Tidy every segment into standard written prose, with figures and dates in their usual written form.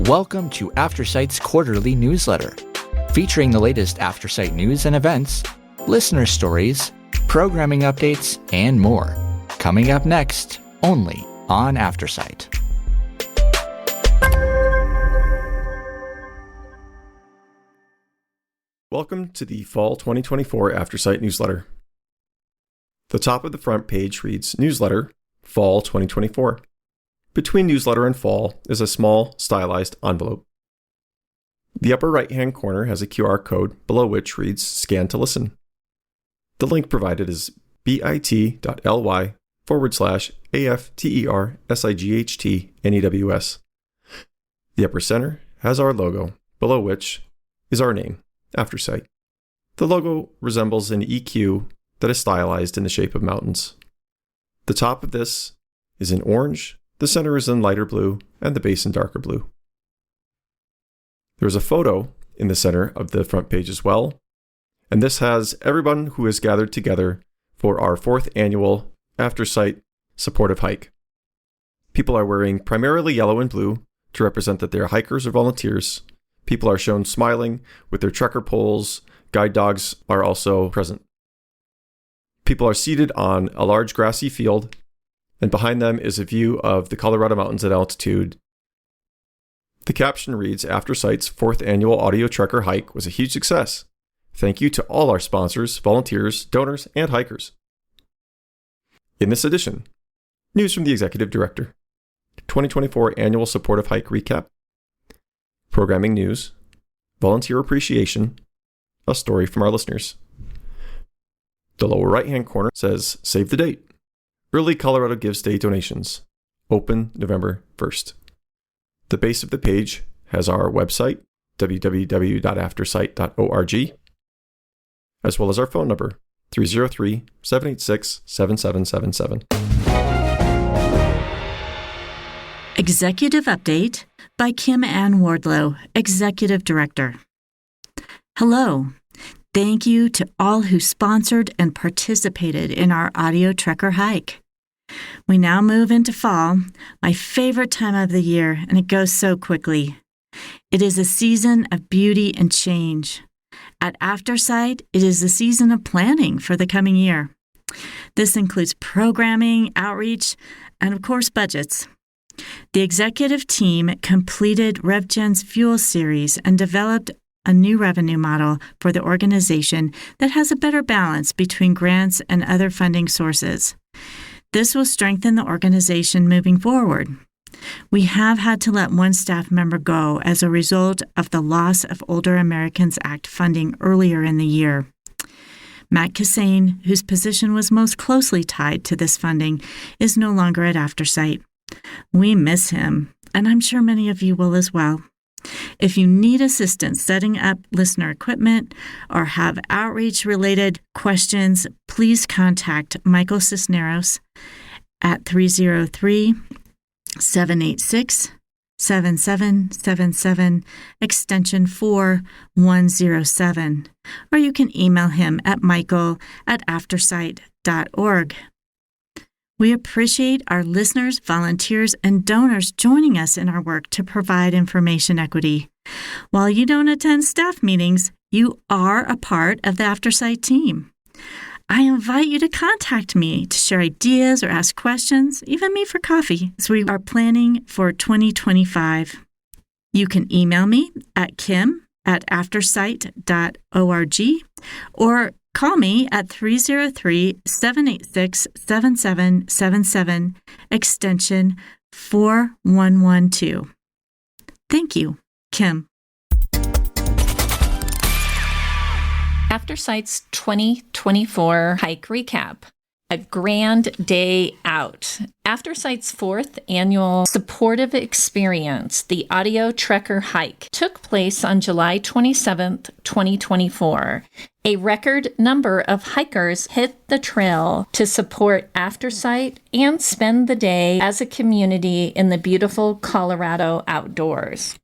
Welcome to AfterSight's quarterly newsletter, featuring the latest AfterSight news and events, listener stories, programming updates, and more. Coming up next, only on AfterSight. Welcome to the Fall 2024 AfterSight newsletter. The top of the front page reads Newsletter, Fall 2024. Between newsletter and fall is a small, stylized envelope. The upper right-hand corner has a QR code below which reads Scan to Listen. The link provided is bit.ly/AFTERSIGHTNEWS. The upper center has our logo, below which is our name, AfterSight. The logo resembles an EQ that is stylized in the shape of mountains. The top of this is in orange, the center is in lighter blue, and the base in darker blue. There is a photo in the center of the front page as well, and this has everyone who has gathered together for our 4th annual AfterSight supportive hike. People are wearing primarily yellow and blue to represent that they are hikers or volunteers. People are shown smiling with their trekker poles. Guide dogs are also present. People are seated on a large grassy field, and behind them is a view of the Colorado Mountains at altitude. The caption reads, AfterSight's 4th annual audio trekker hike was a huge success. Thank you to all our sponsors, volunteers, donors, and hikers. In this edition, news from the Executive Director, 2024 Annual Supportive Hike Recap, programming news, volunteer appreciation, a story from our listeners. The lower right-hand corner says, Save the date. Early Colorado Gives Day donations. Open November 1st. The base of the page has our website, www.aftersight.org, as well as our phone number, 303-786-7777. Executive Update by Kim Ann Wardlow, Executive Director. Hello. Thank you to all who sponsored and participated in our audio trekker hike. We now move into fall, my favorite time of the year, and it goes so quickly. It is a season of beauty and change. At AfterSight, it is a season of planning for the coming year. This includes programming, outreach, and of course, budgets. The executive team completed RevGen's Fuel series and developed a new revenue model for the organization that has a better balance between grants and other funding sources. This will strengthen the organization moving forward. We have had to let one staff member go as a result of the loss of Older Americans Act funding earlier in the year. Matt Cassane, whose position was most closely tied to this funding, is no longer at AfterSight. We miss him, and I'm sure many of you will as well. If you need assistance setting up listener equipment or have outreach-related questions, please contact Michael Cisneros at 303-786-7777, extension 4107, or you can email him at michael@aftersight.org. We appreciate our listeners, volunteers, and donors joining us in our work to provide information equity. While you don't attend staff meetings, you are a part of the AfterSight team. I invite you to contact me to share ideas or ask questions, even me for coffee, as we are planning for 2025. You can email me at kim@aftersight.org or call me at 303-786-7777, extension 4112. Thank you, Kim. AfterSight's 2024 hike recap. A grand day out. AfterSight's 4th annual supportive experience, the Audio Trekker Hike, took place on July 27th, 2024. A record number of hikers hit the trail to support AfterSight and spend the day as a community in the beautiful Colorado outdoors.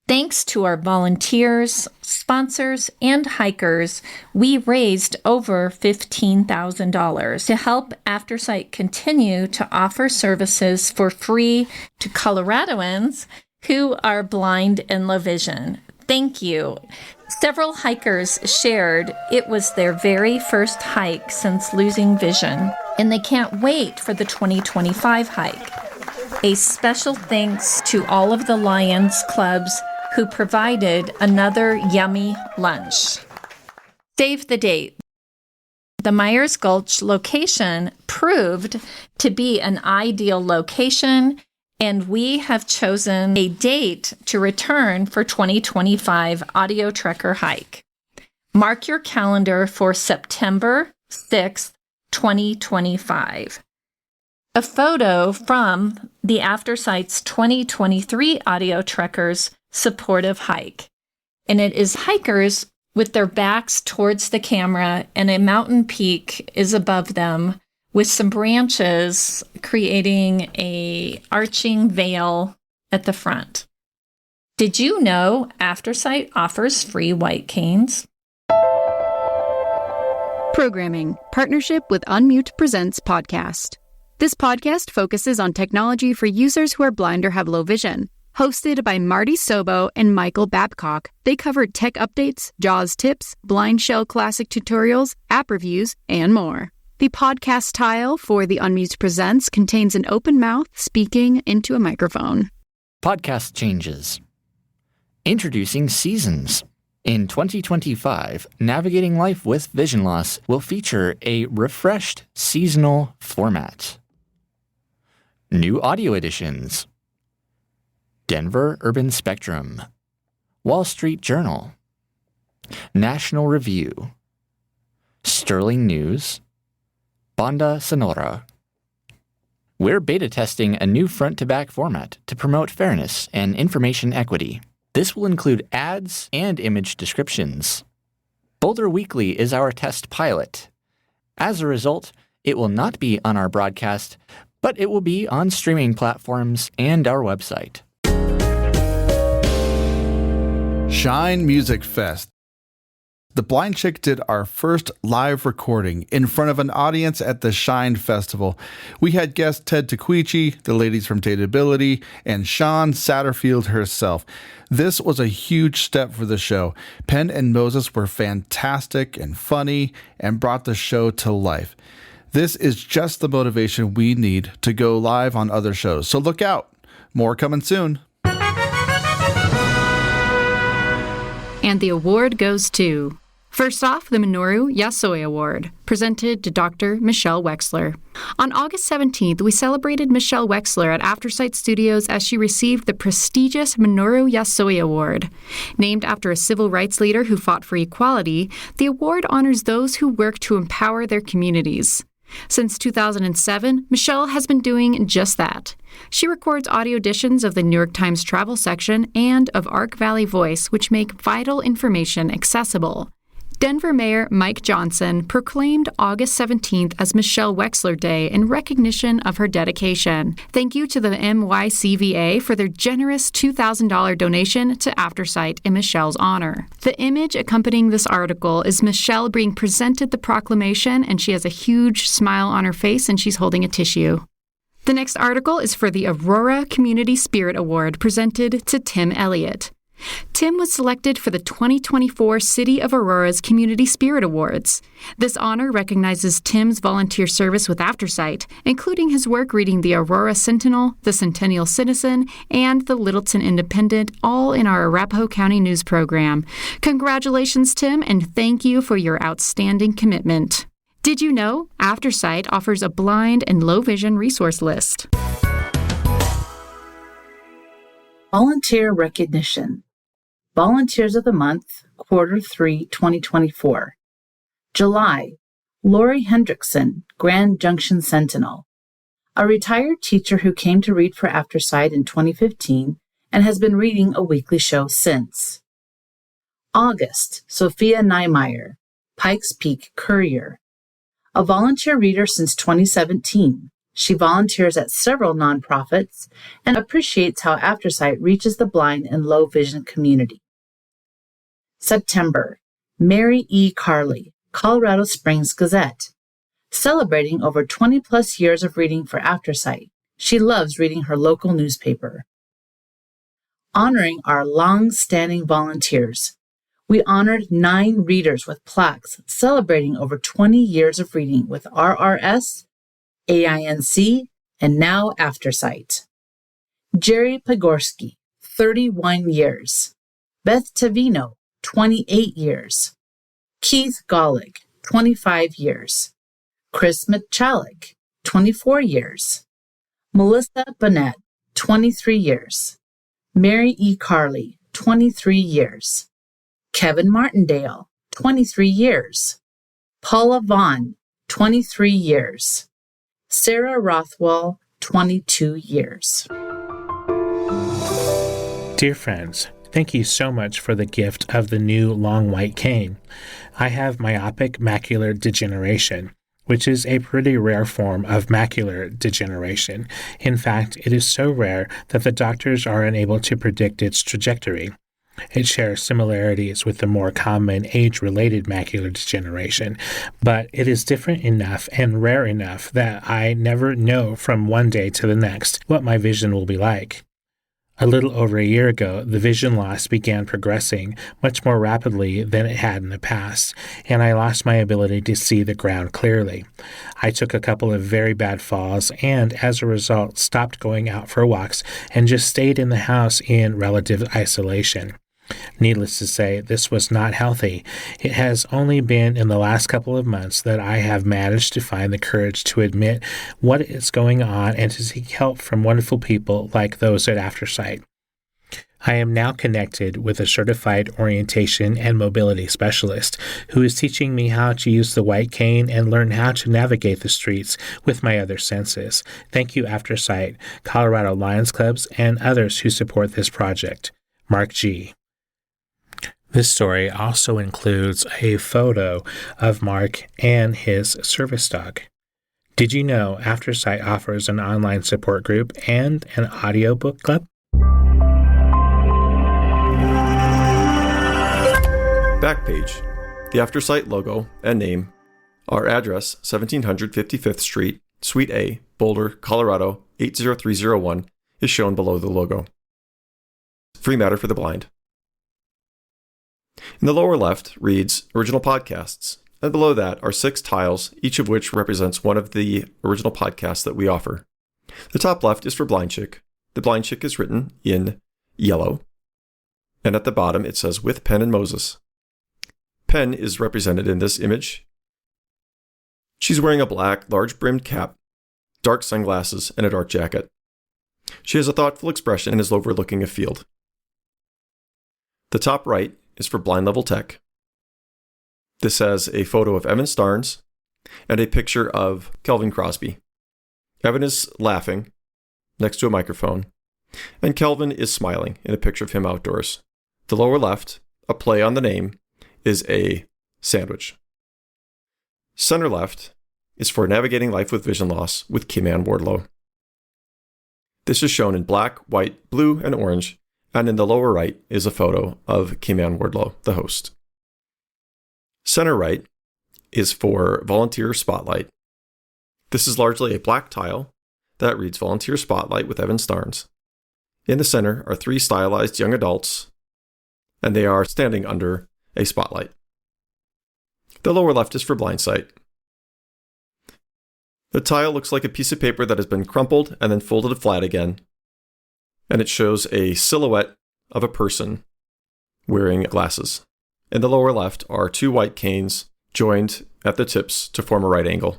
Thanks to our volunteers, sponsors, and hikers, we raised over $15,000 to help AfterSight continue to offer services for free to Coloradoans who are blind and low vision. Thank you. Several hikers shared it was their very first hike since losing vision, and they can't wait for the 2025 hike. A special thanks to all of the Lions clubs who provided another yummy lunch. Save the date. The Myers Gulch location proved to be an ideal location, and we have chosen a date to return for 2025 Audio Trekker hike. Mark your calendar for September 6th, 2025. A photo from the Aftersight's 2023 Audio Trekkers supportive hike, and it is hikers with their backs towards the camera, and a mountain peak is above them with some branches creating a arching veil at the front. Did you know Aftersight offers free white canes? Programming, partnership with Unmute Presents podcast. This podcast focuses on technology for users who are blind or have low vision. Hosted by Marty Sobo and Michael Babcock, they cover tech updates, JAWS tips, blind shell classic tutorials, app reviews, and more. The podcast tile for the Unmute Presents contains an open mouth speaking into a microphone. Podcast changes. Introducing Seasons. In 2025, Navigating Life with Vision Loss will feature a refreshed seasonal format. New audio editions. Denver Urban Spectrum, Wall Street Journal, National Review, Sterling News, Banda Sonora. We're beta testing a new front-to-back format to promote fairness and information equity. This will include ads and image descriptions. Boulder Weekly is our test pilot. As a result, it will not be on our broadcast, but it will be on streaming platforms and our website. Shine Music Fest. The Blind Chick did our first live recording in front of an audience at the Shine Festival. We had guests Ted Taquichi, the ladies from Dateability, and Sean Satterfield herself. This was a huge step for the show. Penn and Moses were fantastic and funny and brought the show to life. This is just the motivation we need to go live on other shows. So look out. More coming soon. And the award goes to... First off, the Minoru Yasoi Award, presented to Dr. Michelle Wexler. On August 17th, we celebrated Michelle Wexler at Aftersight Studios as she received the prestigious Minoru Yasoi Award. Named after a civil rights leader who fought for equality, the award honors those who work to empower their communities. Since 2007, Michelle has been doing just that. She records audio editions of the New York Times travel section and of Ark Valley Voice, which make vital information accessible. Denver Mayor Mike Johnson proclaimed August 17th as Michelle Wexler Day in recognition of her dedication. Thank you to the MYCVA for their generous $2,000 donation to Aftersight in Michelle's honor. The image accompanying this article is Michelle being presented the proclamation, and she has a huge smile on her face and she's holding a tissue. The next article is for the Aurora Community Spirit Award presented to Tim Elliott. Tim was selected for the 2024 City of Aurora's Community Spirit Awards. This honor recognizes Tim's volunteer service with Aftersight, including his work reading the Aurora Sentinel, the Centennial Citizen, and the Littleton Independent, all in our Arapahoe County News program. Congratulations, Tim, and thank you for your outstanding commitment. Did you know Aftersight offers a blind and low vision resource list? Volunteer recognition. Volunteers of the Month, Quarter 3, 2024. July, Lori Hendrickson, Grand Junction Sentinel. A retired teacher who came to read for Aftersight in 2015 and has been reading a weekly show since. August, Sophia Niemeyer, Pikes Peak Courier. A volunteer reader since 2017. She volunteers at several nonprofits and appreciates how Aftersight reaches the blind and low vision community. September, Mary E. Carley, Colorado Springs Gazette. Celebrating over 20 plus years of reading for Aftersight, she loves reading her local newspaper. honoring our long-standing volunteers. We honored 9 readers with plaques celebrating over 20 years of reading with RRS, AINC, and now AfterSight. Jerry Pogorski, 31 years. Beth Tavino, 28 years. Keith Gollig, 25 years. Chris Michalik, 24 years. Melissa Burnett, 23 years. Mary E. Carley, 23 years. Kevin Martindale, 23 years. Paula Vaughn, 23 years. Sarah Rothwell, 22 years. Dear friends, thank you so much for the gift of the new long white cane. I have myopic macular degeneration, which is a pretty rare form of macular degeneration. In fact, it is so rare that the doctors are unable to predict its trajectory. It shares similarities with the more common age-related macular degeneration, but it is different enough and rare enough that I never know from one day to the next what my vision will be like. A little over a year ago, the vision loss began progressing much more rapidly than it had in the past, and I lost my ability to see the ground clearly. I took a couple of very bad falls and, as a result, stopped going out for walks and just stayed in the house in relative isolation. Needless to say, this was not healthy. It has only been in the last couple of months that I have managed to find the courage to admit what is going on and to seek help from wonderful people like those at AfterSight. I am now connected with a certified orientation and mobility specialist who is teaching me how to use the white cane and learn how to navigate the streets with my other senses. Thank you, AfterSight, Colorado Lions Clubs, and others who support this project. Mark G. This story also includes a photo of Mark and his service dog. Did you know AfterSight offers an online support group and an audiobook club? Backpage. The AfterSight logo and name. Our address, 1700 55th Street, Suite A, Boulder, Colorado, 80301, is shown below the logo. Free matter for the blind. In the lower left reads Original Podcasts, and below that are 6 tiles, each of which represents one of the original podcasts that we offer. The top left is for Blind Chick. The Blind Chick is written in yellow, and at the bottom it says With Pen and Moses. Pen is represented in this image. She's wearing a black, large-brimmed cap, dark sunglasses, and a dark jacket. She has a thoughtful expression and is overlooking a field. The top right is for Blind Level Tech. This has a photo of Evan Starnes and a picture of Kelvin Crosby. Evan is laughing next to a microphone, and Kelvin is smiling in a picture of him outdoors. The lower left, a play on the name, is a sandwich. Center left is for Navigating Life with Vision Loss with Kim Ann Wardlow. This is shown in black, white, blue, and orange, and in the lower right is a photo of Kim Ann Wardlow, the host. Center right is for Volunteer Spotlight. This is largely a black tile that reads Volunteer Spotlight with Evan Starnes. In the center are 3 stylized young adults, and they are standing under a spotlight. The lower left is for Blind Sight. The tile looks like a piece of paper that has been crumpled and then folded flat again, and it shows a silhouette of a person wearing glasses. In the lower left are 2 white canes joined at the tips to form a right angle.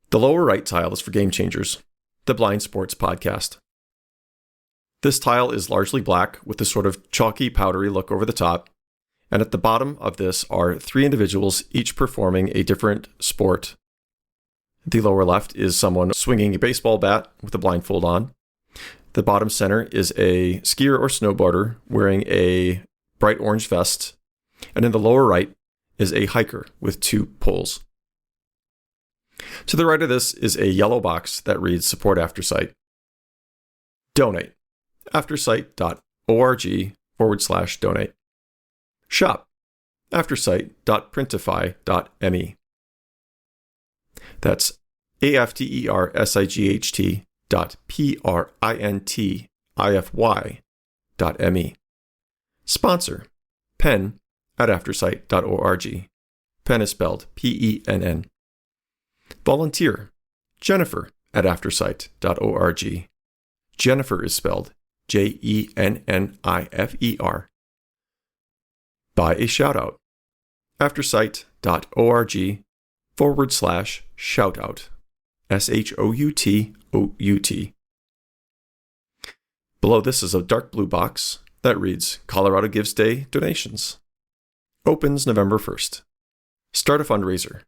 The lower right tile is for Game Changers, the blind sports podcast. This tile is largely black with a sort of chalky, powdery look over the top, and at the bottom of this are 3 individuals, each performing a different sport. The lower left is someone swinging a baseball bat with a blindfold on. The bottom center is a skier or snowboarder wearing a bright orange vest. And in the lower right is a hiker with 2 poles. To the right of this is a yellow box that reads Support AfterSight. Donate. AfterSight.org/donate. Shop. AfterSight.printify.me. That's AfterSight.printify.me. aftersight.me. Sponsor, Penn at aftersight.org. Penn is spelled Penn. Volunteer, Jennifer at aftersight.org. Jennifer is spelled Jennifer. Buy a shout-out, aftersight.org/shoutout, SHOUTOUT. Below this is a dark blue box that reads Colorado Gives Day Donations. Opens November 1st. Start a fundraiser.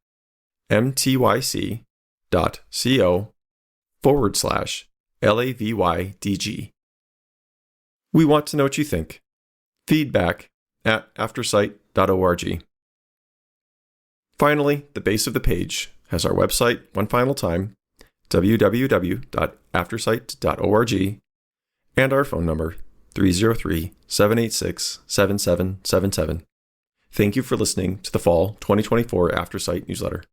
mtyc.co/LAVYDG. We want to know what you think. Feedback at aftersight.org. Finally, the base of the page has our website one final time, www.aftersight.org, and our phone number, 303-786-7777. Thank you for listening to the Fall 2024 AfterSight newsletter.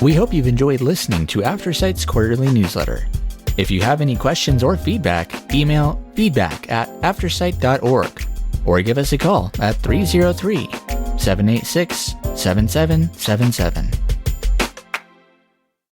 We hope you've enjoyed listening to AfterSight's quarterly newsletter. If you have any questions or feedback, email feedback@aftersight.org or give us a call at 303-786-7777.